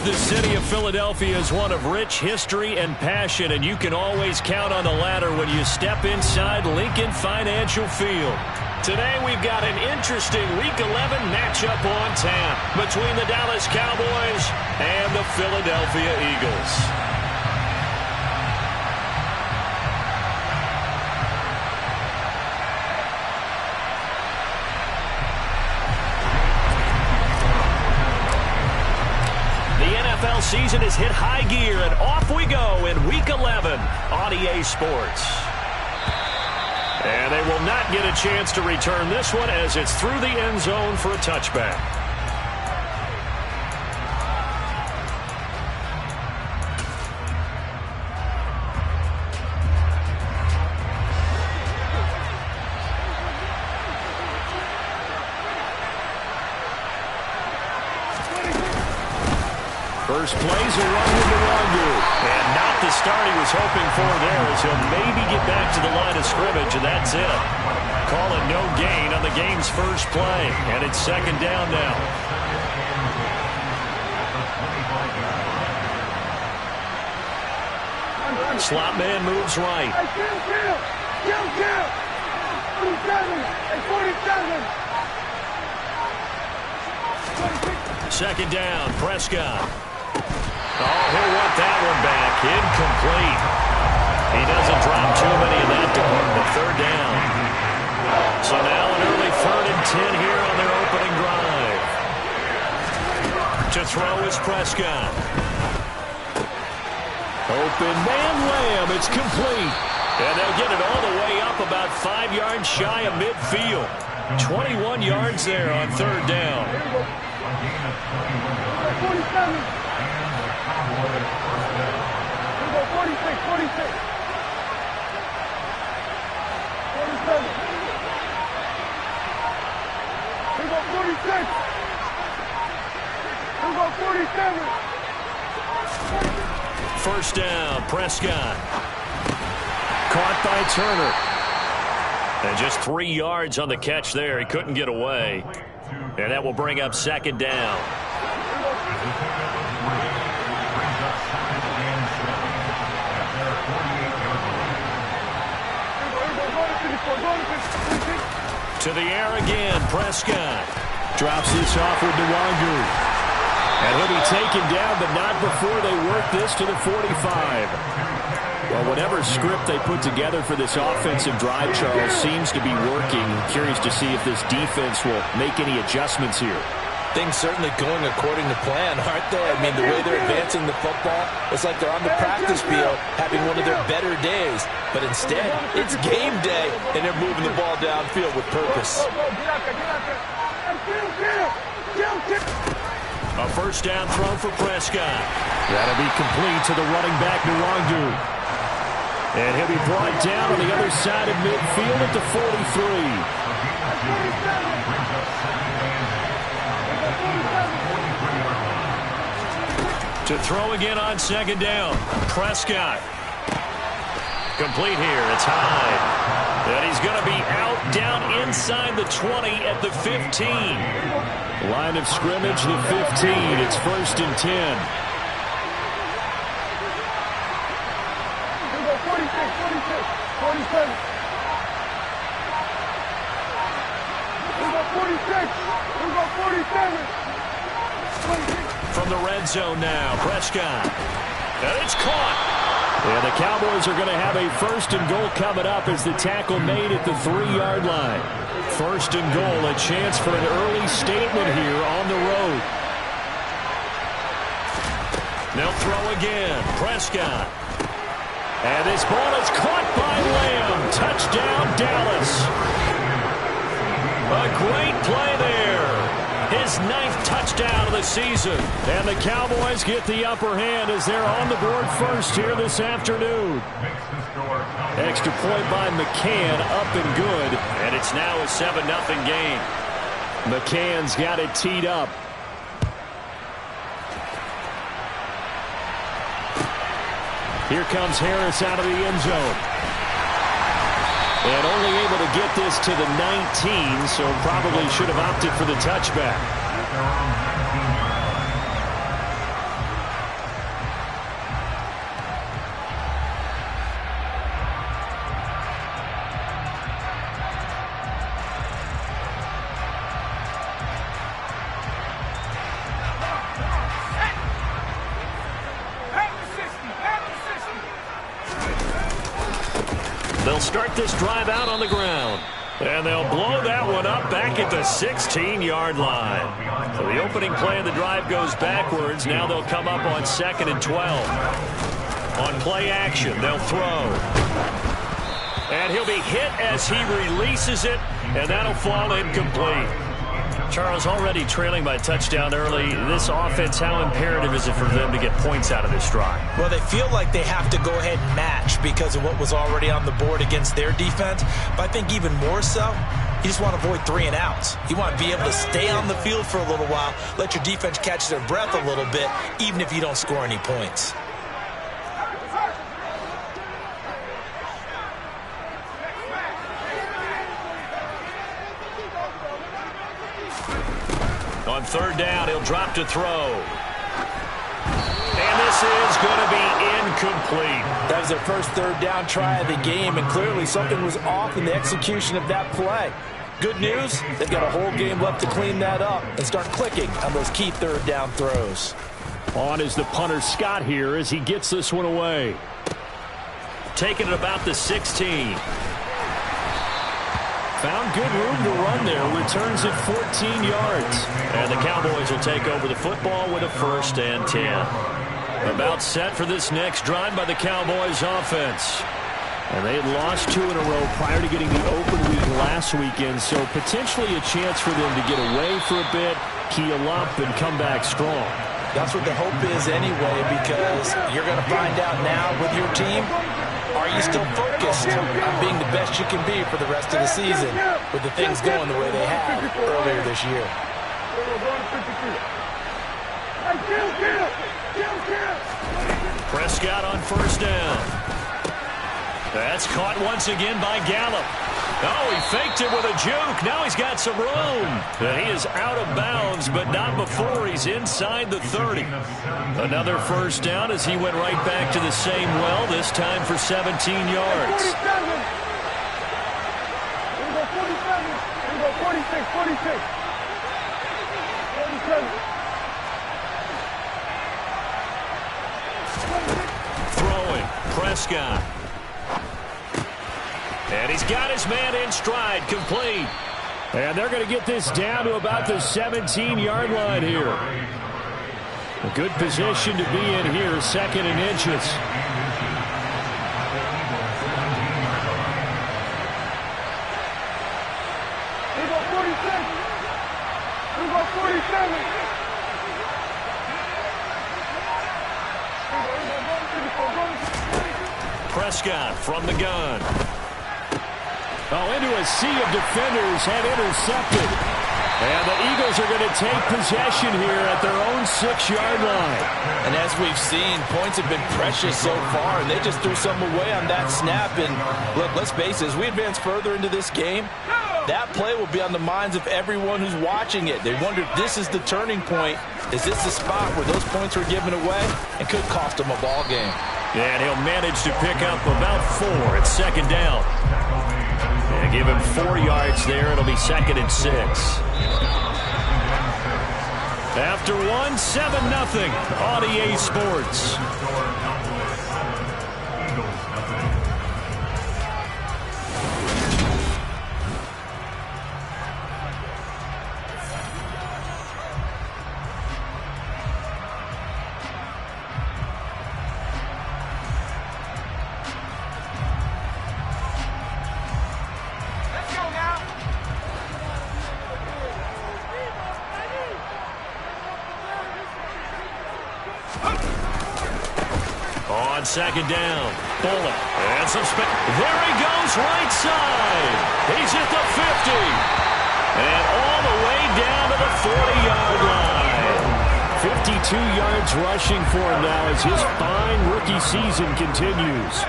The city of Philadelphia is one of rich history and passion, and you can always count on the latter when you step inside Lincoln Financial Field. Today we've got an interesting Week 11 matchup on tap between the Dallas Cowboys and the Philadelphia Eagles. Season has hit high gear, and off we go in Week 11 on EA Sports. And they will not get a chance to return this one as it's through the end zone for a touchback. First plays a run with the Wandu. And not the start he was hoping for there, as he'll maybe get back to the line of scrimmage, and that's it. Call it no gain on the game's first play, and it's second down now. Slot man moves right. Second down, Prescott. Oh, he'll want that one back. Incomplete. He doesn't drop too many in that department. Third down. So now an early 3rd and 10 here on their opening drive. To throw is Prescott. Open man Lamb. It's complete. And they'll get it all the way up about 5 yards shy of midfield. 21 yards there on third down. First down, Prescott. Caught by Turner. And just 3 yards on the catch there. He couldn't get away. And that will bring up second down. To the air again, Prescott. Drops this off with Nwangu. And he'll be taken down, but not before they work this to the 45. Well, whatever script they put together for this offensive drive, Charles, seems to be working. Curious to see if this defense will make any adjustments here. Things certainly going according to plan, aren't they? I mean, the way they're advancing the football, it's like they're on the practice field having one of their better days. But instead, it's game day, and they're moving the ball downfield with purpose. A first down throw for Prescott. That'll be complete to the running back, Nwangu. And he'll be brought down on the other side of midfield at the 43. To throw again on second down. Prescott. Complete here. It's high. And he's going to be out down inside the 20 at the 15. Line of scrimmage, the 15. It's 1st and 10. From the red zone now, Prescott. And it's caught. And the Cowboys are going to have a 1st and goal coming up as the tackle made at the 3-yard line. 1st and goal, a chance for an early statement here on the road. They'll throw again. Prescott. And this ball is caught by Lamb. Touchdown, Dallas. A great play there. His 9th touchdown of the season. And the Cowboys get the upper hand as they're on the board first here this afternoon. Extra point by McCann, up and good. And it's now a 7-0 game. McCann's got it teed up. Here comes Harris out of the end zone. And only able to get this to the 19, so probably should have opted for the touchback. They'll start this drive out on the ground. And they'll blow that one up back at the 16-yard line. So the opening play of the drive goes backwards. Now they'll come up on 2nd and 12. On play action, they'll throw. And he'll be hit as he releases it, and that'll fall incomplete. Charles, already trailing by touchdown early. This offense, how imperative is it for them to get points out of this drive? Well, they feel like they have to go ahead and match because of what was already on the board against their defense. But I think even more so, you just want to avoid 3 and outs. You want to be able to stay on the field for a little while, let your defense catch their breath a little bit, even if you don't score any points. On 3rd down, he'll drop to throw. And this is going to be incomplete. That was their first 3rd down try of the game, and clearly something was off in the execution of that play. Good news, they've got a whole game left to clean that up and start clicking on those key 3rd down throws. On is the punter Scott here as he gets this one away. Taking it about the 16. Found good room to run there. Returns it 14 yards. And the Cowboys will take over the football with a 1st and 10. About set for this next drive by the Cowboys offense. And they had lost 2 in a row prior to getting the open week last weekend. So potentially a chance for them to get away for a bit, heal up, and come back strong. That's what the hope is anyway, because you're going to find out now with your team, are you still focused on being the best you can be for the rest of the season with the things going the way they have earlier this year? Prescott on 1st down. That's caught once again by Gallup. Oh, he faked it with a juke. Now he's got some room. He is out of bounds, but not before he's inside the 30. Another 1st down as he went right back to the same well, this time for 17 yards. 46. Throwing, Prescott. And he's got his man in stride, complete. And they're going to get this down to about the 17-yard line here. A good position to be in here, 2nd and inches. We go 46. We go 47. Prescott from the gun. Oh, into a sea of defenders and intercepted. And the Eagles are going to take possession here at their own 6-yard line. And as we've seen, points have been precious so far, and they just threw some away on that snap. And look, let's face it, as we advance further into this game, that play will be on the minds of everyone who's watching it. They wonder if this is the turning point. Is this the spot where those points were given away and could cost them a ball game? And he'll manage to pick up about 4 at 2nd down. And give him 4 yards there. It'll be 2nd and 6. After 1, 7-0 on EA Sports. On 2nd down, Bullock, and some there he goes, right side. He's at the 50. And all the way down to the 40-yard line. 52 yards rushing for him now as his fine rookie season continues.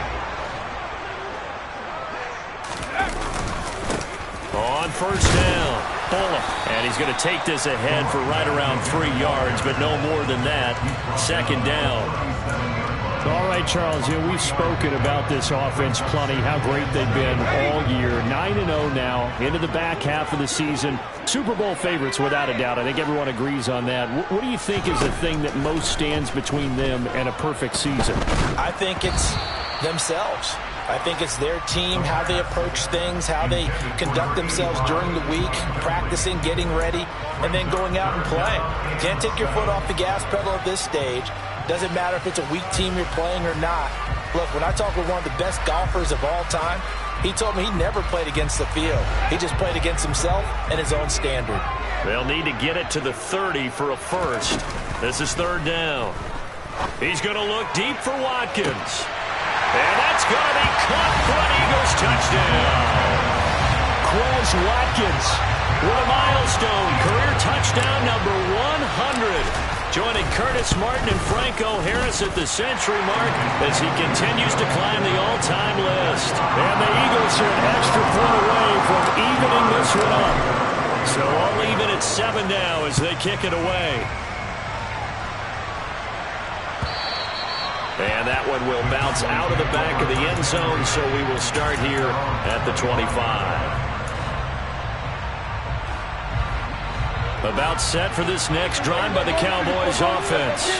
On 1st down, Bullock, and he's going to take this ahead for right around 3 yards, but no more than that. 2nd down. All right, Charles, we've spoken about this offense plenty, how great they've been all year. 9-0 now, into the back half of the season. Super Bowl favorites, without a doubt. I think everyone agrees on that. What do you think is the thing that most stands between them and a perfect season? I think it's themselves. I think it's their team, how they approach things, how they conduct themselves during the week, practicing, getting ready, and then going out and playing. You can't take your foot off the gas pedal at this stage. Doesn't matter if it's a weak team you're playing or not. Look, when I talk with one of the best golfers of all time, he told me he never played against the field. He just played against himself and his own standard. They'll need to get it to the 30 for a first. This is third down. He's going to look deep for Watkins. And that's going to be caught for an Eagles touchdown. Quez Watkins with a milestone career touchdown number 100. Joining Curtis Martin and Franco Harris at the century mark as he continues to climb the all-time list. And the Eagles are an extra point away from evening this one up. So all even at 7 now as they kick it away. And that one will bounce out of the back of the end zone, so we will start here at the 25. About set for this next drive by the Cowboys offense.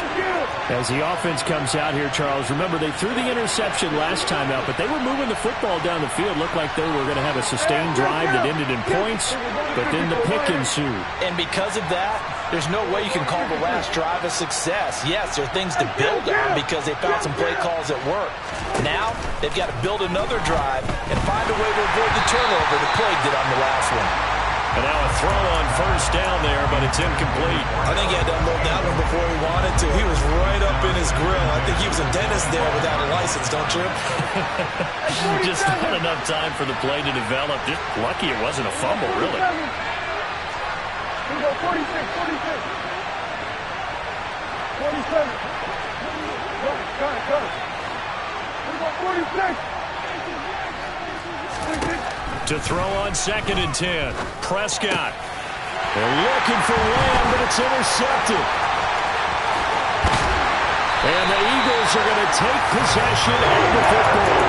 As the offense comes out here, Charles, remember they threw the interception last time out, but they were moving the football down the field. Looked like they were going to have a sustained drive that ended in points, but then the pick ensued. And because of that, there's no way you can call the last drive a success. Yes, there are things to build on because they found some play calls that work. Now, they've got to build another drive and find a way to avoid the turnover that plagued it on the last one. And now a throw on first down there, but it's incomplete. I think he had to unload that one before he wanted to. He was right up in his grill. I think he was a dentist there without a license, don't you? Just not enough time for the play to develop. Just lucky it wasn't a fumble, really. We go 46, 46. 47. Cut it. We go 46. To throw on 2nd and 10. Prescott. They're looking for Lamb, but it's intercepted. And the Eagles are going to take possession of the football.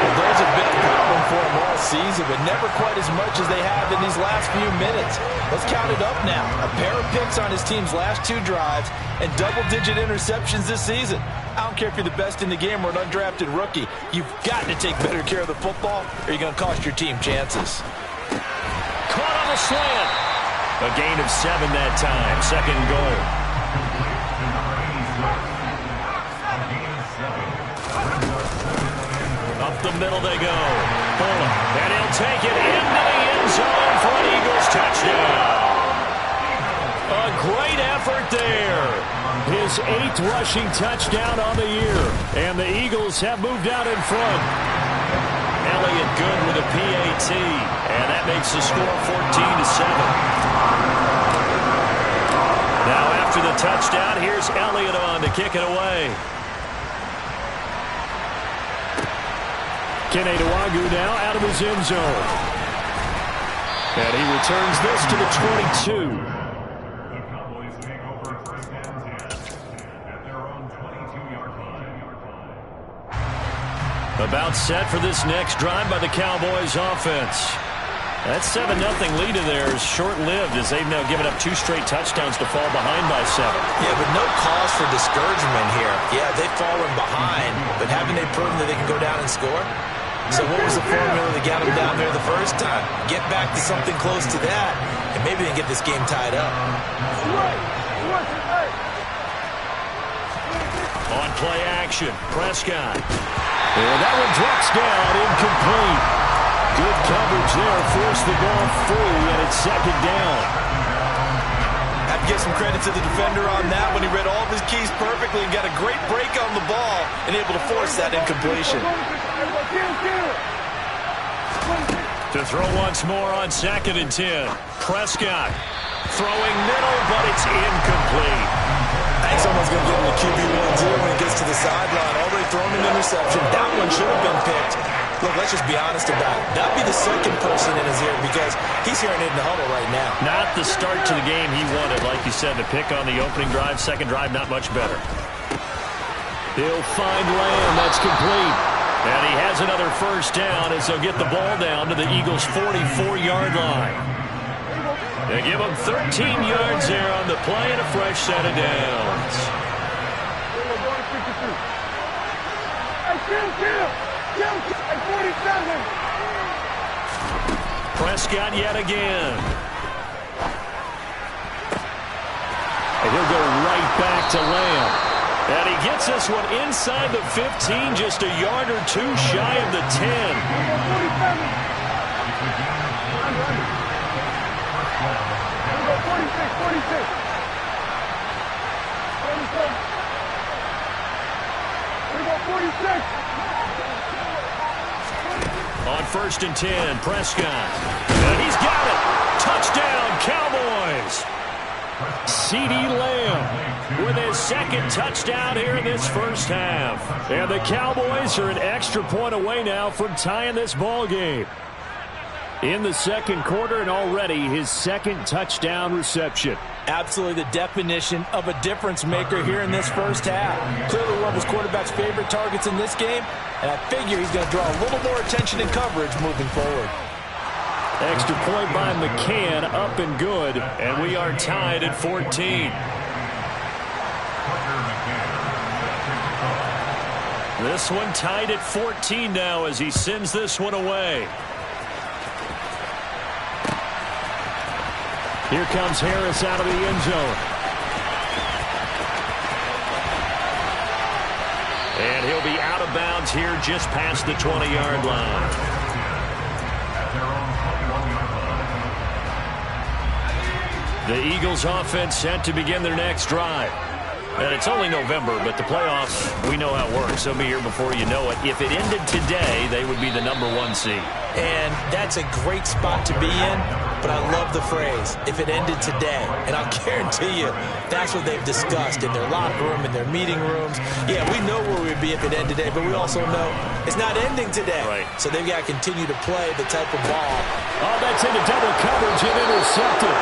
Well, those have been a problem for them all season, but never quite as much as they have in these last few minutes. Let's count it up now. A pair of picks on his team's last 2 drives and double-digit interceptions this season. I don't care if you're the best in the game or an undrafted rookie. You've got to take better care of the football or you're going to cost your team chances. Caught on the slant. A gain of 7 that time. 2nd and goal. Up the middle they go. Bullock. And he'll take it into the end zone for an Eagles touchdown. A great effort there. His 8th rushing touchdown on the year. And the Eagles have moved out in front. Elliott good with a PAT. And that makes the score 14-7. Now after the touchdown, here's Elliott on to kick it away. Kene Nwagu now out of his end zone. And he returns this to the 22. About set for this next drive by the Cowboys offense. That 7-0 lead of theirs short-lived as they've now given up 2 straight touchdowns to fall behind by 7. Yeah, but no cause for discouragement here. Yeah, they've fallen behind, but haven't they proven that they can go down and score? So what was the formula that got them down there the first time? Get back to something close to that, and maybe they can get this game tied up. On play action, Prescott. And that one drops down, incomplete. Good coverage there, forced the ball free, and it's 2nd down. Have to give some credit to the defender on that when he read all of his keys perfectly and got a great break on the ball and able to force that incompletion. To throw once more on 2nd and 10. Prescott throwing middle, but it's incomplete. I think someone's going to get him the QB1-0 when he gets to the sideline. Already thrown an interception. That one should have been picked. Look, let's just be honest about it. That'd be the second person in his ear because he's hearing it in the huddle right now. Not the start to the game he wanted, like you said, to pick on the opening drive. 2nd drive, not much better. He'll find Lamb. That's complete. And he has another first down as they'll get the ball down to the Eagles' 44-yard line. They give him 13 yards there on the play and a fresh set of downs. At 47. Prescott yet again. And he'll go right back to Lamb. And he gets this one inside the 15, just a yard or two shy of the 10. 46. On 1st and 10, Prescott. And he's got it. Touchdown, Cowboys. CeeDee Lamb with his second touchdown here in this first half. And the Cowboys are an extra point away now from tying this ball game. In the second quarter, and already his second touchdown reception. Absolutely the definition of a difference maker here in this first half. Clearly one of his quarterback's favorite targets in this game, and I figure he's going to draw a little more attention and coverage moving forward. Extra point by McCann, up and good, and we are tied at 14. This one tied at 14 now as he sends this one away. Here comes Harris out of the end zone. And he'll be out of bounds here just past the 20-yard line. The Eagles offense set to begin their next drive. And it's only November, but the playoffs, we know how it works. They'll be here before you know it. If it ended today, they would be the #1 seed. And that's a great spot to be in, but I love the phrase, if it ended today. And I'll guarantee you, that's what they've discussed in their locker room, in their meeting rooms. Yeah, we know where we'd be if it ended today, but we also know it's not ending today. Right. So they've got to continue to play the type of ball. Oh, that's into double coverage and intercepted.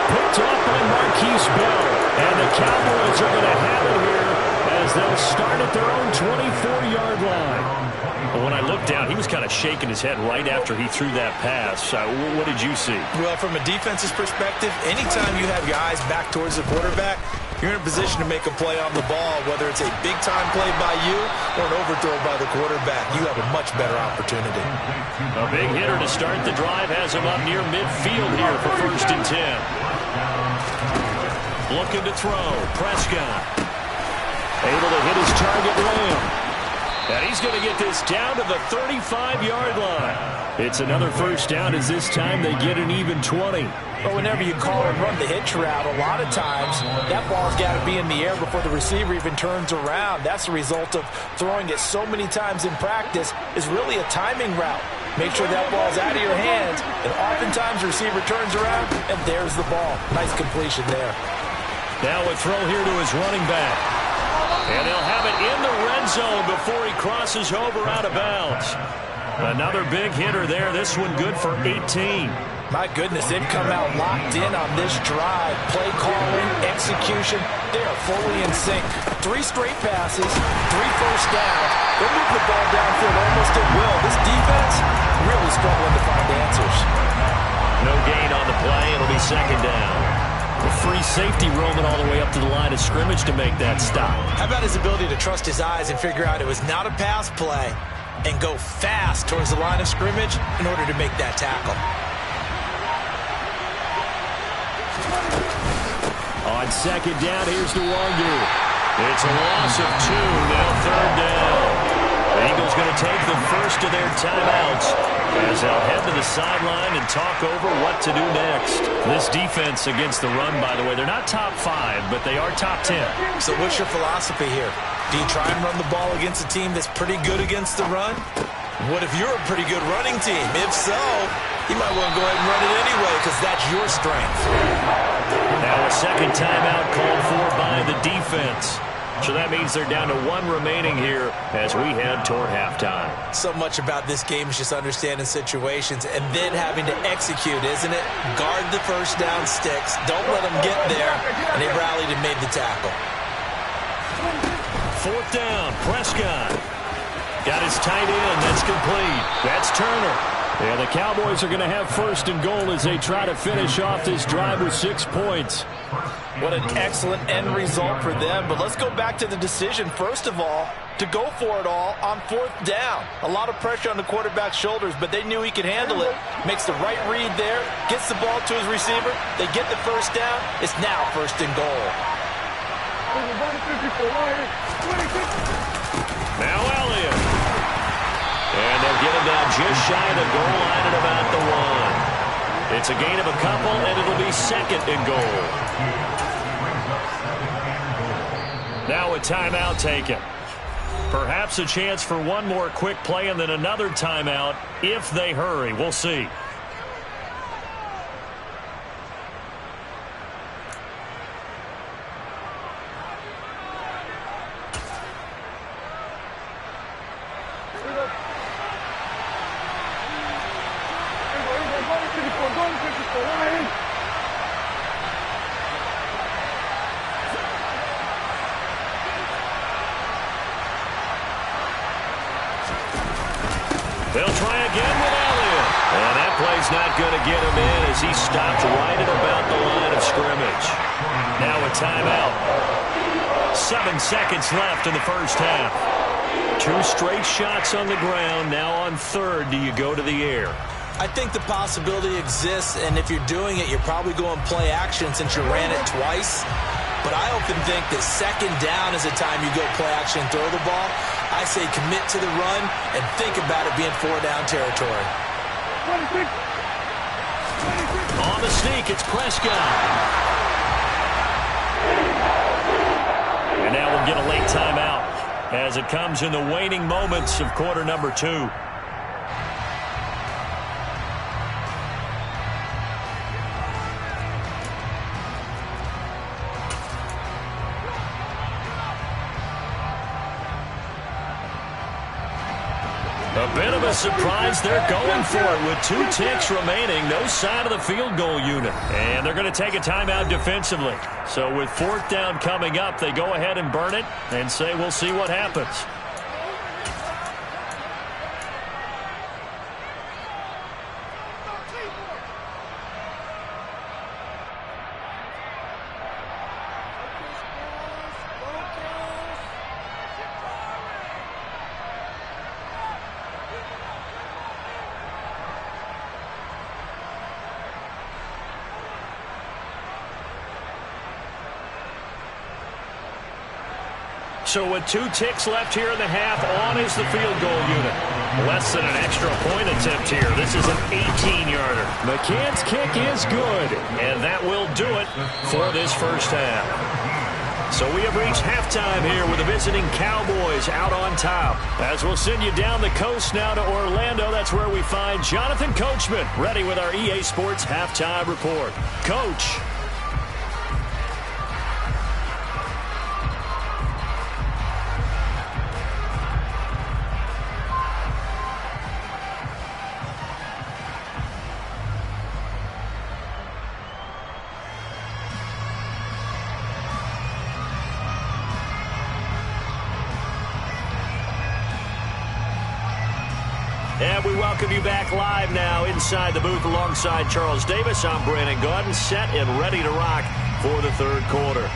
Picked off by Marquise Bell. And the Cowboys are going to have it here as they'll start at their own 24-yard line. Well, when I looked down, he was kind of shaking his head right after he threw that pass. What did you see? Well, from a defense's perspective, anytime you have your eyes back towards the quarterback, you're in a position to make a play on the ball, whether it's a big-time play by you or an overthrow by the quarterback. You have a much better opportunity. A big hitter to start the drive has him up near midfield here for 1st and 10. Looking to throw. Prescott. Able to hit his target, Lamb. And he's going to get this down to the 35-yard line. It's another first down as this time they get an even 20. But whenever you call and run the hitch route, a lot of times that ball's got to be in the air before the receiver even turns around. That's the result of throwing it so many times in practice is really a timing route. Make sure that ball's out of your hands, and oftentimes the receiver turns around, and there's the ball. Nice completion there. Now a throw here to his running back. And they'll have it in the red zone before he crosses over out of bounds. Another big hitter there. This one good for 18. My goodness, they've come out locked in on this drive. Play calling, execution, they are fully in sync. 3 straight passes, 3 first downs. They move the ball downfield almost at will. This defense really struggling to find answers. No gain on the play. It'll be 2nd down. A free safety roaming all the way up to the line of scrimmage to make that stop. How about his ability to trust his eyes and figure out it was not a pass play and go fast towards the line of scrimmage in order to make that tackle. On 2nd down, here's Nwangu. It's a loss of 2, now 3rd down. The Eagles going to take the first of their timeouts as they'll head to the sideline and talk over what to do next. This defense against the run, by the way, they're not top 5, but they are top 10. So what's your philosophy here? Do you try and run the ball against a team that's pretty good against the run? What if you're a pretty good running team? If so, you might want to go ahead and run it anyway because that's your strength. Now a 2nd timeout called for by the defense. So that means they're down to 1 remaining here as we head toward halftime. So much about this game is just understanding situations and then having to execute, isn't it? Guard the first down sticks. Don't let them get there. And they rallied and made the tackle. 4th down, Prescott. Got his tight end. That's complete. That's Turner. Yeah, the Cowboys are going to have first and goal as they try to finish off this drive with 6 points. What an excellent end result for them. But let's go back to the decision, first of all, to go for it all on 4th down. A lot of pressure on the quarterback's shoulders, but they knew he could handle it. Makes the right read there, gets the ball to his receiver. They get the first down. It's now first and goal. Now Elliott. And they'll get him down just shy of the goal line at about the 1. It's a gain of a couple, and it'll be second and goal. Now a timeout taken. Perhaps a chance for one more quick play and then another timeout if they hurry. We'll see. They'll try again with Elliott. And that play's not going to get him in as he stopped right at about the line of scrimmage. Now a timeout. 7 seconds left in the first half. 2 straight shots on the ground. Now on 3rd, do you go to the air? I think the possibility exists, and if you're doing it, you're probably going play action since you ran it twice. But I often think that 2nd down is the time you go play action and throw the ball. I say commit to the run and think about it being 4-down territory. 26. On the sneak, it's Prescott. And now we'll get a late timeout as it comes in the waning moments of quarter number 2. A bit of a surprise. They're going for it with 2 ticks remaining. No sign of the field goal unit. And they're going to take a timeout defensively. So with 4th down coming up, they go ahead and burn it and say we'll see what happens. So with 2 ticks left here in the half, on is the field goal unit. Less than an extra point attempt here. This is an 18-yarder. McCann's kick is good, and that will do it for this first half. So we have reached halftime here with the visiting Cowboys out on top. As we'll send you down the coast now to Orlando, that's where we find Jonathan Coachman, ready with our EA Sports halftime report. Coach. And we welcome you back live now inside the booth alongside Charles Davis. I'm Brandon Gaudin, set and ready to rock for the 3rd quarter.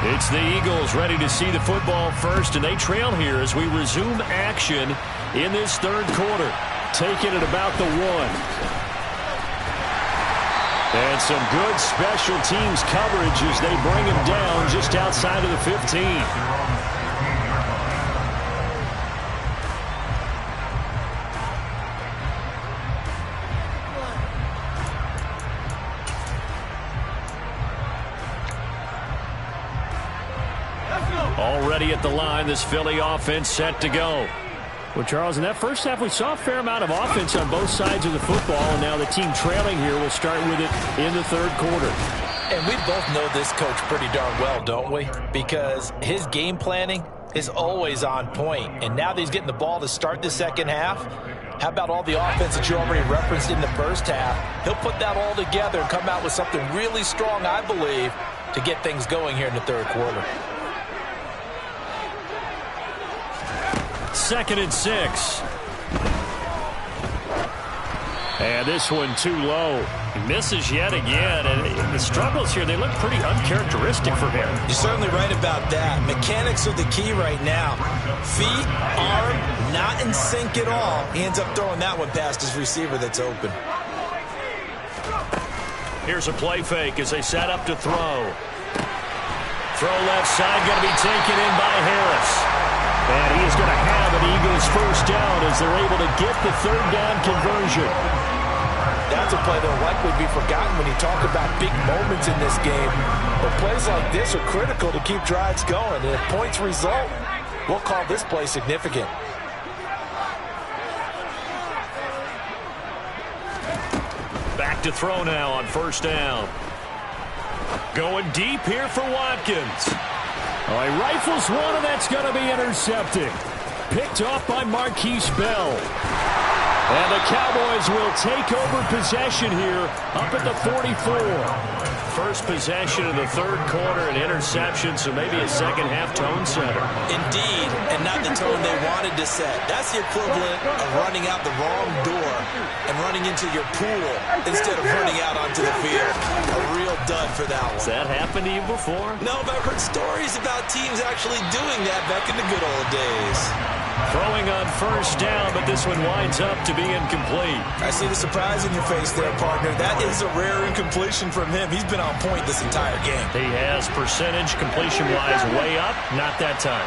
It's the Eagles ready to see the football first, and they trail here as we resume action in this 3rd quarter. Taking it about the 1. And some good special teams coverage as they bring him down just outside of the 15. Already at the line, this Philly offense set to go. Well, Charles, in that first half, we saw a fair amount of offense on both sides of the football, and now the team trailing here will start with it in the 3rd quarter. And we both know this coach pretty darn well, don't we? Because his game planning is always on point. And now that he's getting the ball to start the second half, how about all the offense that you already referenced in the first half? He'll put that all together and come out with something really strong, I believe, to get things going here in the third quarter. 2nd and 6. And this one too low. He misses yet again. And the struggles here, they look pretty uncharacteristic for him. You're certainly right about that. Mechanics are the key right now. Feet, arm, not in sync at all. He ends up throwing that one past his receiver that's open. Here's a play fake as they set up to throw. Throw left side, going to be taken in by Harris. And he is going to have an Eagles first down as they're able to get the third down conversion. That's a play that will likely be forgotten when you talk about big moments in this game. But plays like this are critical to keep drives going. And if points result, we'll call this play significant. Back to throw now on first down. Going deep here for Watkins. Oh, he rifles one, and that's going to be intercepted. Picked off by Marquise Bell. And the Cowboys will take over possession here up at the 44. First possession of the third quarter, an interception, so maybe a second half tone setter. Indeed, and not the tone they wanted to set. That's the equivalent of running out the wrong door and running into your pool instead of running out onto the field. A real dud for that one. Has that happened to you before? No, but I've heard stories about teams actually doing that back in the good old days. Throwing on first down, but this one winds up to be incomplete. I see the surprise in your face there, partner. That is a rare incompletion from him. He's been on point this entire game. He has percentage completion-wise way up. Not that time.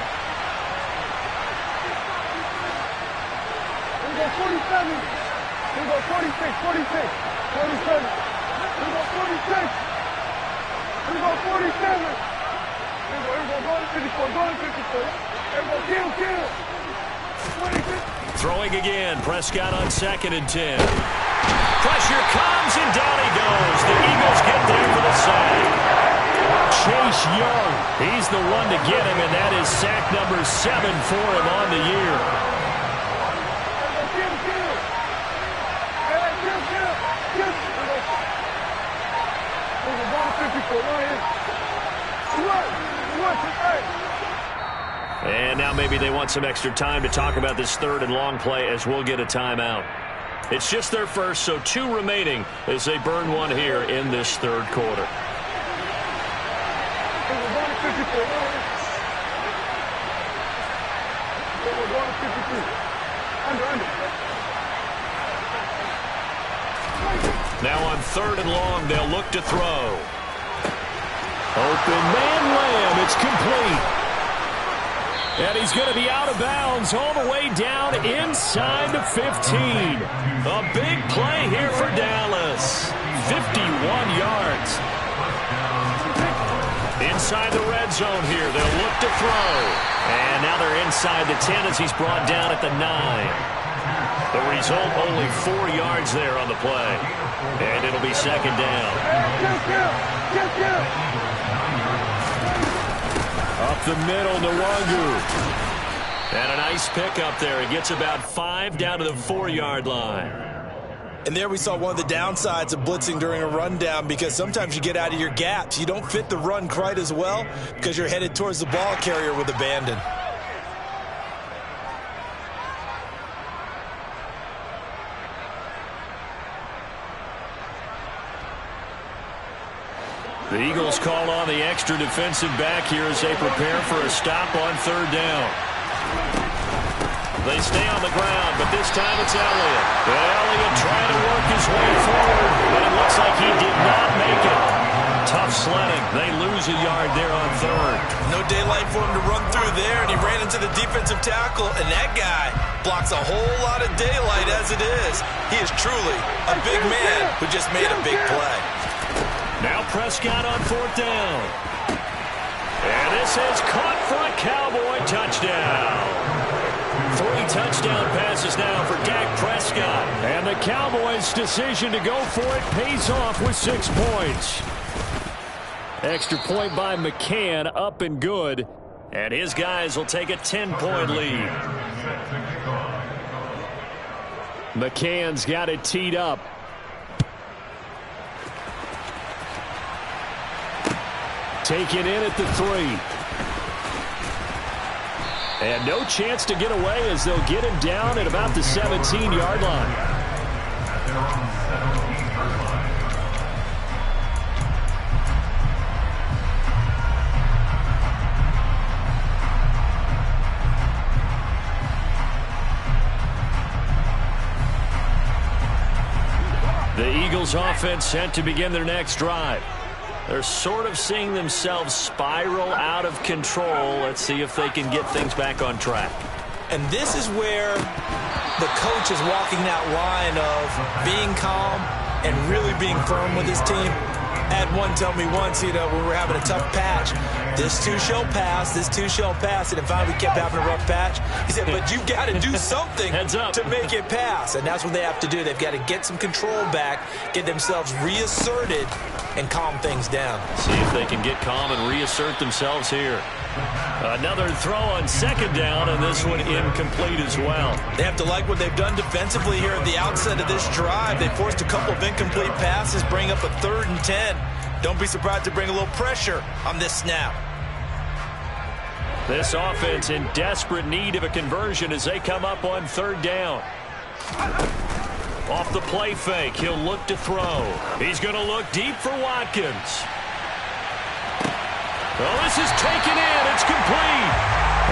Here we go 47. Here we go 46, 46, 47. Here we go 46. Here we go 47. Here we go, go to 54, go to 54. Here we go, kill. Throwing again. Prescott on 2nd and 10. Pressure comes, and down he goes. The Eagles get there for the sack. Chase Young, he's the one to get him, and that is sack number 7 for him on the year. And now maybe they want some extra time to talk about this third and long play as we'll get a timeout. It's just their first, so 2 remaining as they burn one here in this third quarter. Now on 3rd and long, they'll look to throw. Open man Lamb, it's complete. And he's going to be out of bounds all the way down inside the 15. A big play here for Dallas. 51 yards. Inside the red zone here. They'll look to throw. And now they're inside the 10 as he's brought down at the 9. The result, only 4 yards there on the play. And it'll be second down. Up the middle, Nwangu. And a nice pickup there. He gets about 5 down to the 4-yard line. And there we saw one of the downsides of blitzing during a rundown, because sometimes you get out of your gaps. You don't fit the run quite as well because you're headed towards the ball carrier with abandon. The Eagles call on the extra defensive back here as they prepare for a stop on 3rd down. They stay on the ground, but this time it's Elliott. And Elliott trying to work his way forward, but it looks like he did not make it. Tough sledding. They lose a yard there on 3rd. No daylight for him to run through there, and he ran into the defensive tackle, and that guy blocks a whole lot of daylight as it is. He is truly a big man who just made a big play. Now Prescott on 4th down. And this is caught for a Cowboy touchdown. 3 touchdown passes now for Dak Prescott. And the Cowboys' decision to go for it pays off with 6 points. Extra point by McCann, up and good. And his guys will take a 10-point lead. McCann's got it teed up. Taken in at the 3. And no chance to get away as they'll get him down at about the 17-yard line. The Eagles offense set to begin their next drive. They're sort of seeing themselves spiral out of control. Let's see if they can get things back on track. And this is where the coach is walking that line of being calm and really being firm with his team. I had one tell me once, when we were having a tough patch, this too shall pass, this too shall pass. And finally we kept having a rough patch. He said, but you've got to do something to make it pass. And that's what they have to do. They've got to get some control back, get themselves reasserted, and calm things down. See if they can get calm and reassert themselves here. Another throw on second down, and this one incomplete as well. They have to like what they've done defensively here at the outset of this drive. They forced a couple of incomplete passes, bring up a 3rd and 10. Don't be surprised to bring a little pressure on this snap. This offense in desperate need of a conversion as they come up on 3rd down. Off the play fake, he'll look to throw. He's going to look deep for Watkins. Well, this is taken in. It's complete.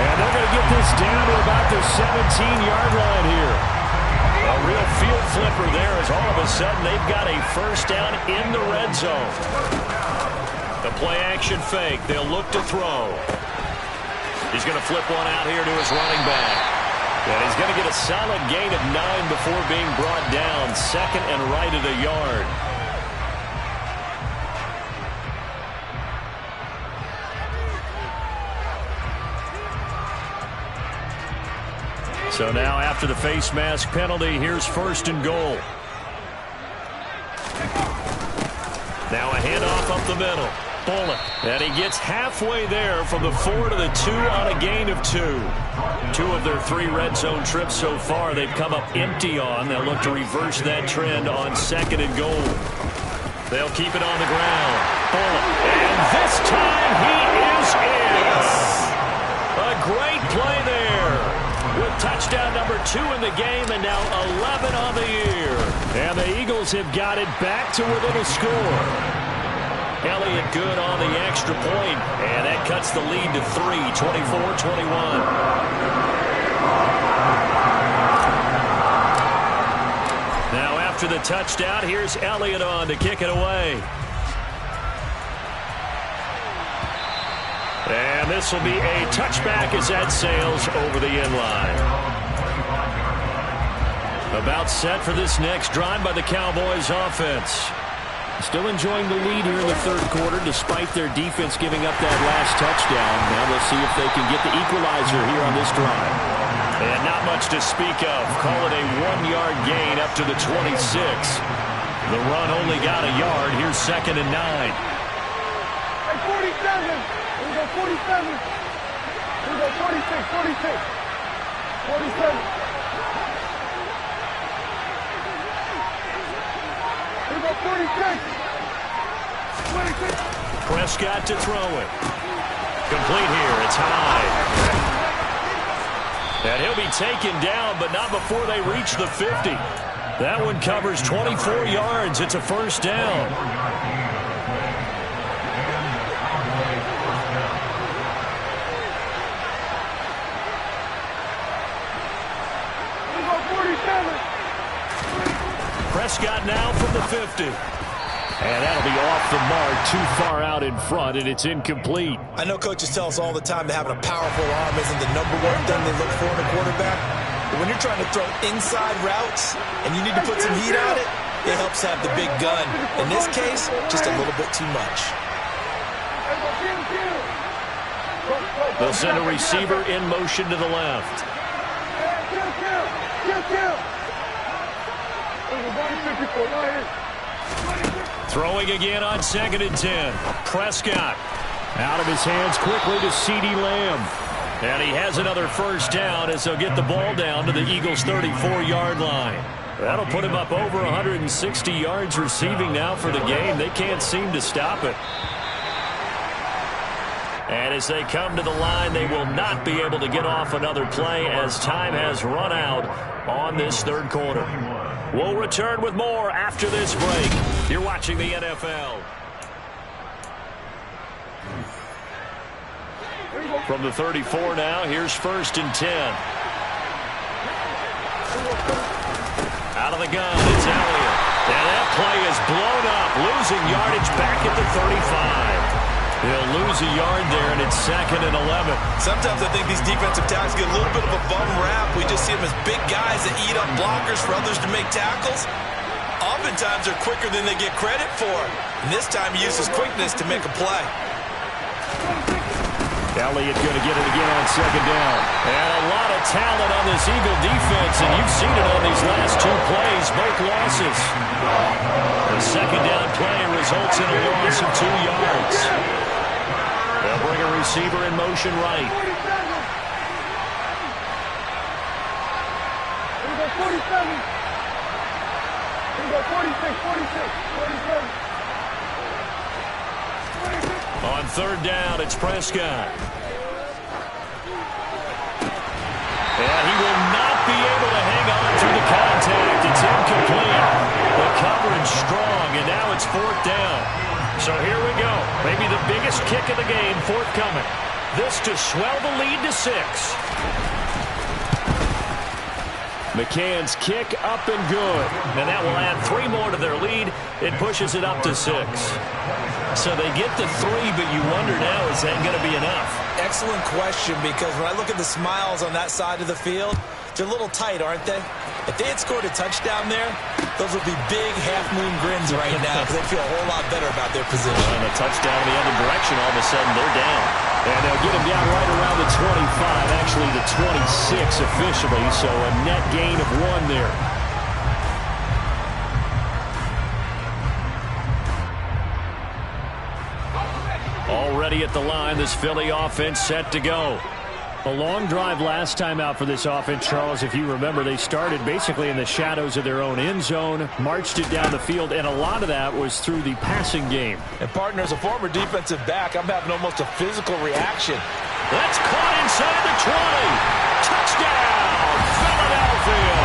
And they're going to get this down to about the 17-yard line here. A real field flipper there as all of a sudden they've got a first down in the red zone. The play action fake. They'll look to throw. He's going to flip one out here to his running back. And he's going to get a solid gain of 9 before being brought down. 2nd and right at a yard. So now after the face mask penalty, here's 1st and goal. Now a handoff up the middle. Bullock. And he gets halfway there from the 4 to the 2 on a gain of 2. 2 of their 3 red zone trips so far they've come up empty on. They'll look to reverse that trend on 2nd and goal. They'll keep it on the ground. Bullock. And this time he is in. A great play there. With touchdown number 2 in the game and now 11 on the year. And the Eagles have got it back to within a score. Elliott good on the extra point, and that cuts the lead to 3, 24-21. Now after the touchdown, here's Elliott on to kick it away. And this will be a touchback as that sails over the end line. About set for this next drive by the Cowboys offense. Still enjoying the lead here in the 3rd quarter despite their defense giving up that last touchdown. Now we'll see if they can get the equalizer here on this drive. And not much to speak of. Call it a 1-yard gain up to the 26. The run only got a yard. Here's 2nd and 9. Hey, 47. We go 47. We go 46, 46. 47. We go 46. 26. Prescott to throw it. Complete here. It's high. And he'll be taken down, but not before they reach the 50. That one covers 24 yards. It's a first down. Prescott now from the 50. And that'll be off the mark, too far out in front, and it's incomplete. I know coaches tell us all the time that having a powerful arm isn't the #1 thing they look for in a quarterback. But when you're trying to throw inside routes and you need to put some heat on it, it helps have the big gun. In this case, just a little bit too much. They'll send a receiver in motion to the left. Throwing again on 2nd and 10. Prescott. Out of his hands quickly to CeeDee Lamb. And he has another first down as they'll get the ball down to the Eagles' 34-yard line. That'll put him up over 160 yards receiving now for the game. They can't seem to stop it. And as they come to the line, they will not be able to get off another play as time has run out on this third quarter. We'll return with more after this break. You're watching the NFL. From the 34 now, here's 1st and 10. Out of the gun, it's Elliott. And that play is blown up, losing yardage back at the 35. He'll lose a yard there, and it's 2nd and 11. Sometimes I think these defensive tackles get a little bit of a bum rap. We just see them as big guys that eat up blockers for others to make tackles. Oftentimes they're quicker than they get credit for. And this time he uses quickness to make a play. Elliott going to get it again on 2nd down. And a lot of talent on this Eagle defense, and you've seen it on these last 2 plays, both losses. The 2nd down play results in a loss of 2 yards. They'll bring a receiver in motion right. Here we go, 47. Here we go, 46, 47. On 3rd down, it's Prescott. And he will not be able to hang on through the contact. It's incomplete. The coverage strong, and now it's 4th down. So here we go. Maybe the biggest kick of the game forthcoming. This to swell the lead to 6. McCann's kick up and good. And that will add 3 more to their lead. It pushes it up to 6. So they get the 3, but you wonder now, is that going to be enough? Excellent question, because when I look at the smiles on that side of the field, they're a little tight, aren't they? If they had scored a touchdown there, those would be big half-moon grins right now because they feel a whole lot better about their position. And a touchdown in the other direction, all of a sudden they're down. And they'll get him down right around the 25, actually the 26 officially, so a net gain of 1 there. Already at the line, this Philly offense set to go. A long drive last time out for this offense, Charles. If you remember, they started basically in the shadows of their own end zone, marched it down the field, and a lot of that was through the passing game. And, partner, as a former defensive back, I'm having almost a physical reaction. That's caught inside the 20. Touchdown, Philadelphia.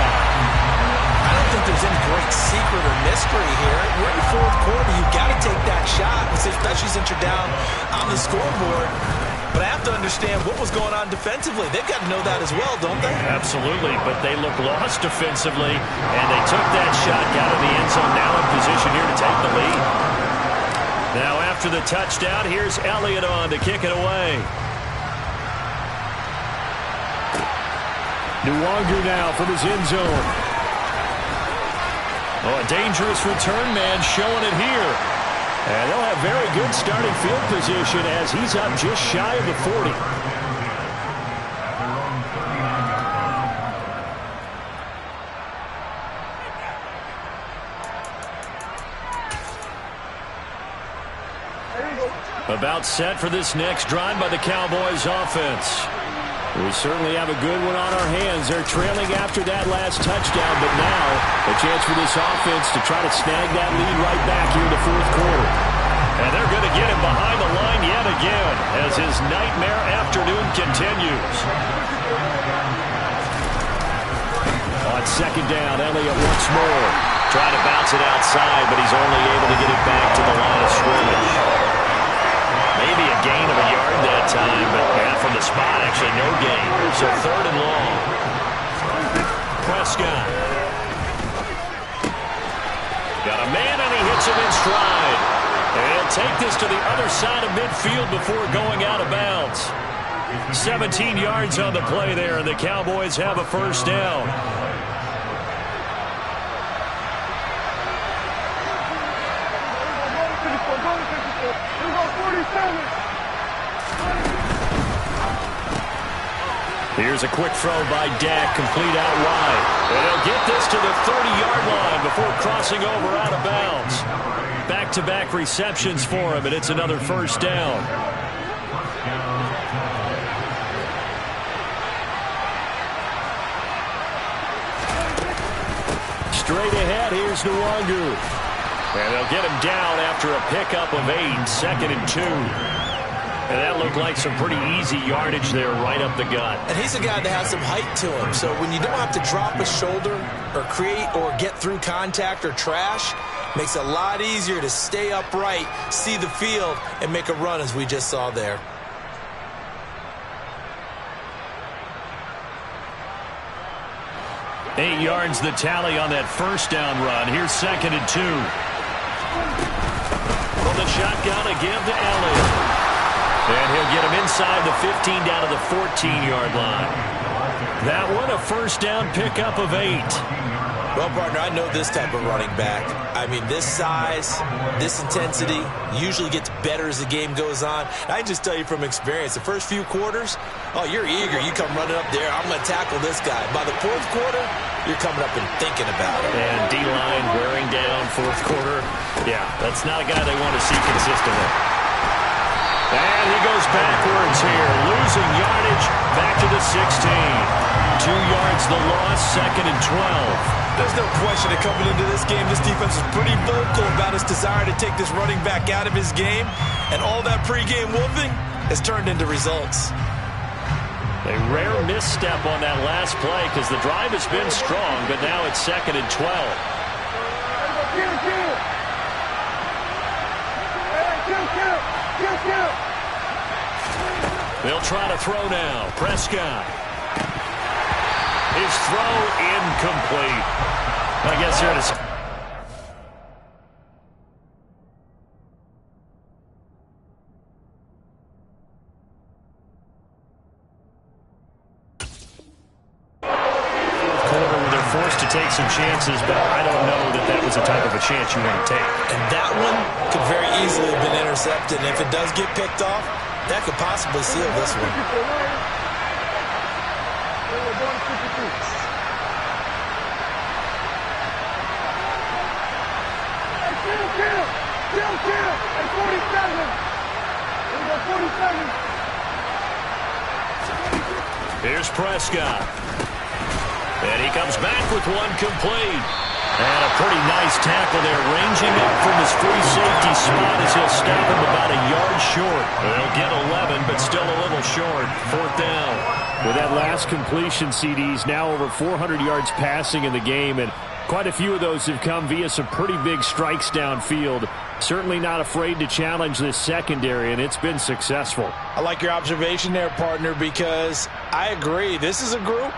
I don't think there's any great secret or mystery here. We're in the 4th quarter. You've got to take that shot, especially since you're down on the scoreboard. But I have to understand what was going on defensively. They've got to know that as well, don't they? Absolutely, but they look lost defensively, and they took that shot, got in the end zone, now in position here to take the lead. Now after the touchdown, here's Elliott on to kick it away. Nwangu now from his end zone. Oh, a dangerous return man showing it here. And they'll have very good starting field position as he's up just shy of the 40. About set for this next drive by the Cowboys offense. We certainly have a good one on our hands. They're trailing after that last touchdown, but now a chance for this offense to try to snag that lead right back here in the 4th quarter. And they're going to get him behind the line yet again as his nightmare afternoon continues. On 2nd down, Elliott once more. Trying to bounce it outside, but he's only able to get it back to the line of scrimmage. Maybe a gain of a yard that time, but from the spot, actually no gain. So 3rd and long. Prescott. Got a man, and he hits him in stride. And he'll take this to the other side of midfield before going out of bounds. 17 yards on the play there, and the Cowboys have a first down. Here's a quick throw by Dak, complete out wide. And he'll get this to the 30-yard line before crossing over out of bounds. Back-to-back receptions for him, and it's another first down. Straight ahead, here's Nwangu. And they'll get him down after a pickup of 8, 2nd and 2. And that looked like some pretty easy yardage there right up the gut. And he's a guy that has some height to him. So when you don't have to drop a shoulder or create or get through contact or trash, makes it a lot easier to stay upright, see the field, and make a run as we just saw there. Eight yards the tally on that first down run. Here's 2nd and 2. From the shotgun, a give to Elliott. And he'll get him inside the 15 down to the 14-yard line. That one, a first down pickup of 8. Well, partner, I know this type of running back. I mean, this size, this intensity usually gets better as the game goes on. I can just tell you from experience, the first few quarters, oh, you're eager. You come running up there, I'm going to tackle this guy. By the fourth quarter, you're coming up and thinking about it. And D-line wearing down fourth quarter. Yeah, that's not a guy they want to see consistently. And he goes backwards here, losing yardage back to the 16. 2 yards the loss, 2nd and 12. There's no question that coming into this game, this defense is pretty vocal about its desire to take this running back out of his game. And all that pregame wolfing has turned into results. A rare misstep on that last play because the drive has been strong, but now it's 2nd and 12. They'll try to throw now. Prescott. His throw incomplete. I guess here it is. They're forced to take some chances, but I don't know that that was the type of a chance you want to take. And that one could very easily have been intercepted. And if it does get picked off, that could possibly seal this one. Here's Prescott. And he comes back with one complete. And a pretty nice tackle there, ranging up from his free safety spot as he'll stop him about a yard short. They'll get 11, but still a little short. 4th down. With that last completion, CDs now over 400 yards passing in the game, and quite a few of those have come via some pretty big strikes downfield. Certainly not afraid to challenge this secondary, and it's been successful. I like your observation there, partner, because I agree. This is a group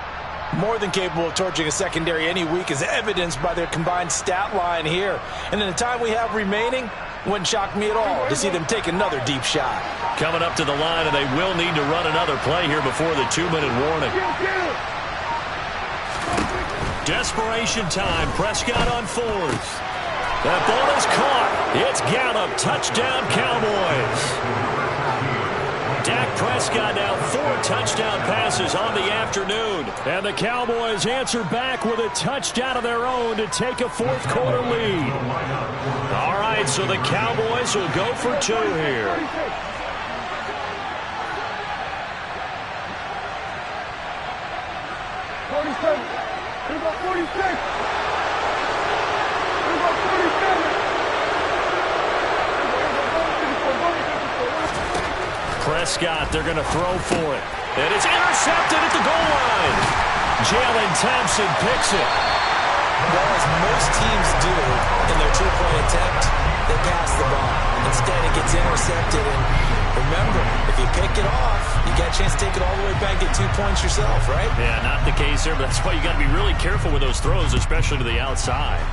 more than capable of torching a secondary any week, as evidenced by their combined stat line here. And in the time we have remaining, wouldn't shock me at all to see them take another deep shot. Coming up to the line, and they will need to run another play here before the 2-minute warning. Desperation time. Prescott on 4th. That ball is caught. It's Gallup. Touchdown, Cowboys. Dak Prescott now 4 touchdown passes on the afternoon. And the Cowboys answer back with a touchdown of their own to take a fourth quarter lead. All right, so the Cowboys will go for 2 here. Prescott, they're going to throw for it. And it's intercepted at the goal line. Jalen Thompson picks it. Well, as most teams do in their two-point attempt, they pass the ball. Instead, it gets intercepted. And remember, if you pick it off, you got a chance to take it all the way back and get 2 points yourself, right? Yeah, not the case there, but that's why you got to be really careful with those throws, especially to the outside.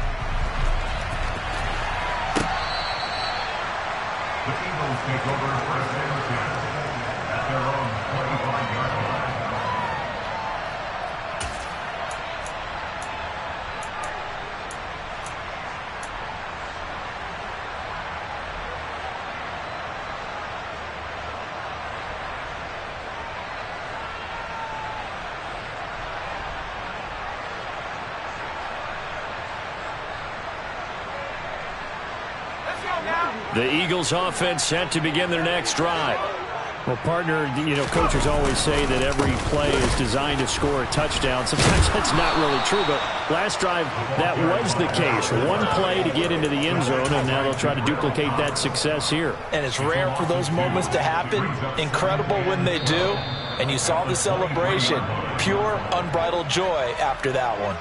The Eagles take over first and 10 at their own 25-yard line. The Eagles offense set to begin their next drive. Well, partner, coaches always say that every play is designed to score a touchdown. Sometimes that's not really true, but last drive, that was the case. One play to get into the end zone, and now they'll try to duplicate that success here. And it's rare for those moments to happen. Incredible when they do. And you saw the celebration. Pure, unbridled joy after that one.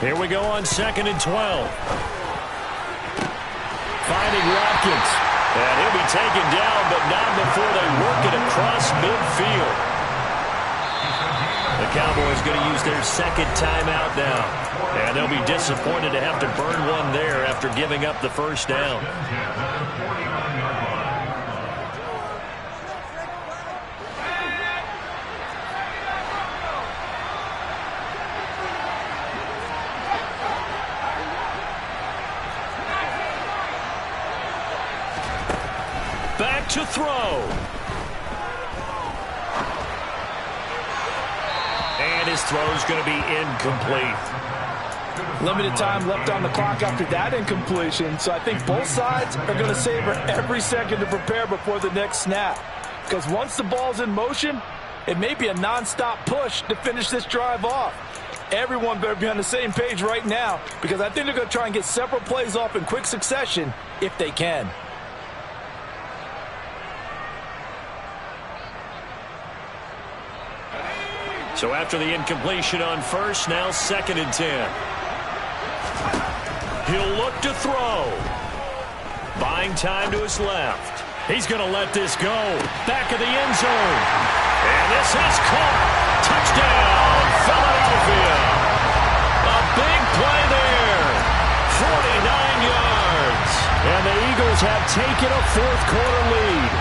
Here we go on 2nd and 12. Finding Watkins. And he'll be taken down, but not before they work it across midfield. The Cowboys going to use their second timeout now. And they'll be disappointed to have to burn one there after giving up the first down. Back to throw. And his throw's going to be incomplete. Limited time left on the clock after that incompletion, so I think both sides are going to savor every second to prepare before the next snap. Because once the ball's in motion, it may be a non-stop push to finish this drive off. Everyone better be on the same page right now, because I think they're going to try and get several plays off in quick succession if they can. So after the incompletion on first, now 2nd and 10. He'll look to throw. Buying time to his left. He's going to let this go. Back of the end zone. And this is caught. Touchdown, Philadelphia. A big play there. 49 yards. And the Eagles have taken a fourth-quarter lead.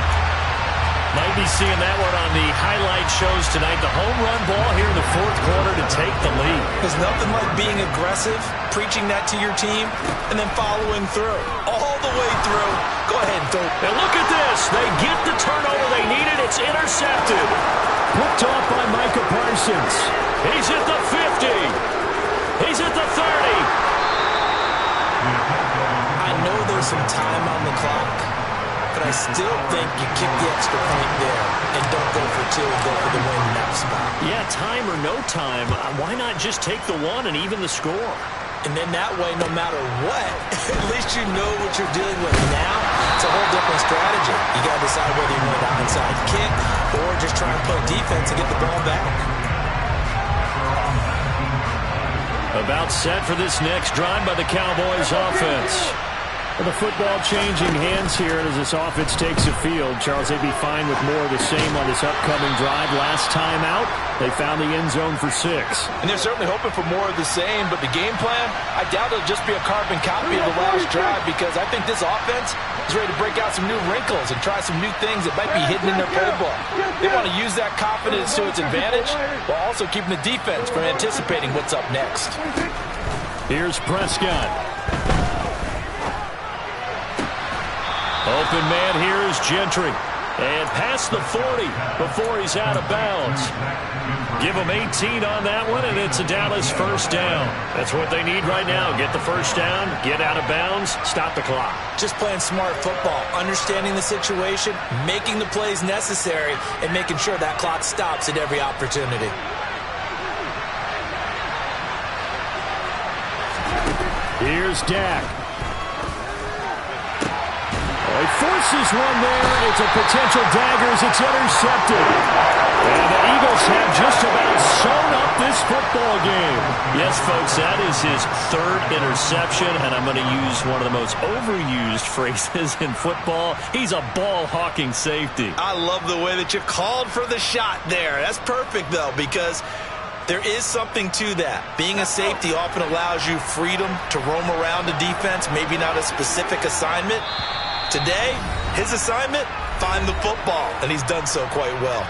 Might be seeing that one on the highlight shows tonight. The home run ball here in the fourth quarter to take the lead. There's nothing like being aggressive, preaching that to your team, and then following through. All the way through. Go ahead and throw. And look at this. They get the turnover they needed. It's intercepted. Picked off by Micah Parsons. He's at the 50. He's at the 30. I know there's some time on the clock, but I still think you kick the extra point there and don't go for two and go for the win in that spot. Yeah, time or no time, why not just take the one and even the score? And then that way, no matter what, at least you know what you're dealing with. Now, it's a whole different strategy. You got to decide whether you want an onside kick or just try and play defense and get the ball back. About set for this next drive by the Cowboys offense. The football changing hands here as this offense takes the field. Charles, they'd be fine with more of the same on this upcoming drive. Last time out, they found the end zone for 6. And they're certainly hoping for more of the same, but the game plan, I doubt it'll just be a carbon copy of the last drive, because I think this offense is ready to break out some new wrinkles and try some new things that might be hidden in their playbook. They want to use that confidence to its advantage while also keeping the defense from anticipating what's up next. Here's Prescott. Open man here is Gentry. And past the 40 before he's out of bounds. Give him 18 on that one, and it's a Dallas first down. That's what they need right now. Get the first down, get out of bounds, stop the clock. Just playing smart football, understanding the situation, making the plays necessary, and making sure that clock stops at every opportunity. Here's Dak. He forces one there. It's a potential dagger as it's intercepted. And the Eagles have just about sewn up this football game. Yes, folks, that is his 3rd interception, and I'm going to use one of the most overused phrases in football. He's a ball-hawking safety. I love the way that you called for the shot there. That's perfect, though, because there is something to that. Being a safety often allows you freedom to roam around the defense, maybe not a specific assignment. Today, his assignment, find the football, and he's done so quite well.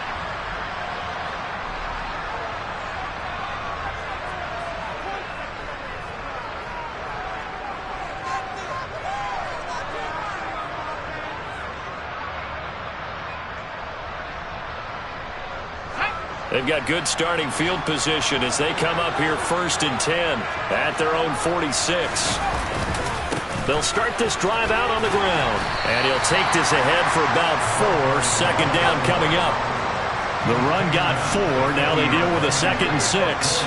They've got good starting field position as they come up here 1st and 10 at their own 46. They'll start this drive out on the ground, and he'll take this ahead for about 4. Second down coming up. The run got 4. Now they deal with a 2nd and 6.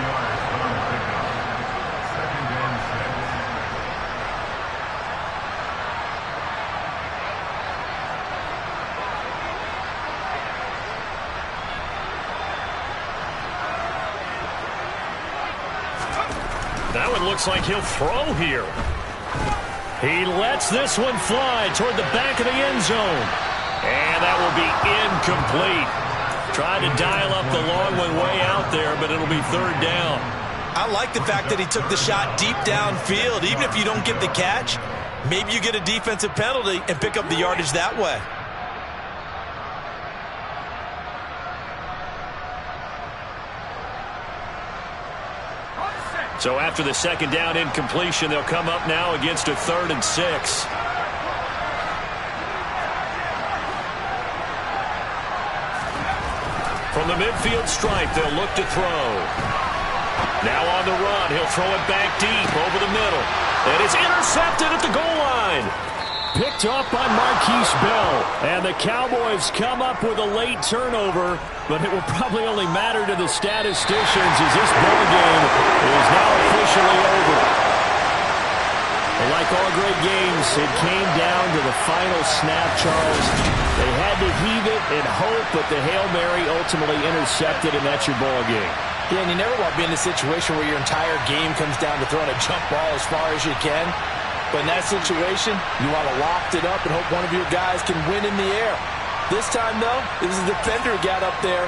That one looks like he'll throw here. He lets this one fly toward the back of the end zone. And that will be incomplete. Tried to dial up the long one way out there, but it'll be 3rd down. I like the fact that he took the shot deep downfield. Even if you don't get the catch, maybe you get a defensive penalty and pick up the yardage that way. So after the 2nd down incompletion, they'll come up now against a 3rd and 6. From the midfield stripe, they'll look to throw. Now on the run, he'll throw it back deep over the middle. And it's intercepted at the goal line. Picked up by Marquise Bell. And the Cowboys come up with a late turnover, but it will probably only matter to the statisticians as this ball game is now officially over. But like all great games, it came down to the final snap, Charles. They had to heave it and hope, but the Hail Mary ultimately intercepted, and that's your ball game. Yeah, and you never want to be in a situation where your entire game comes down to throwing a jump ball as far as you can. But in that situation, you want to loft it up and hope one of your guys can win in the air. This time, though, it was the defender who got up there.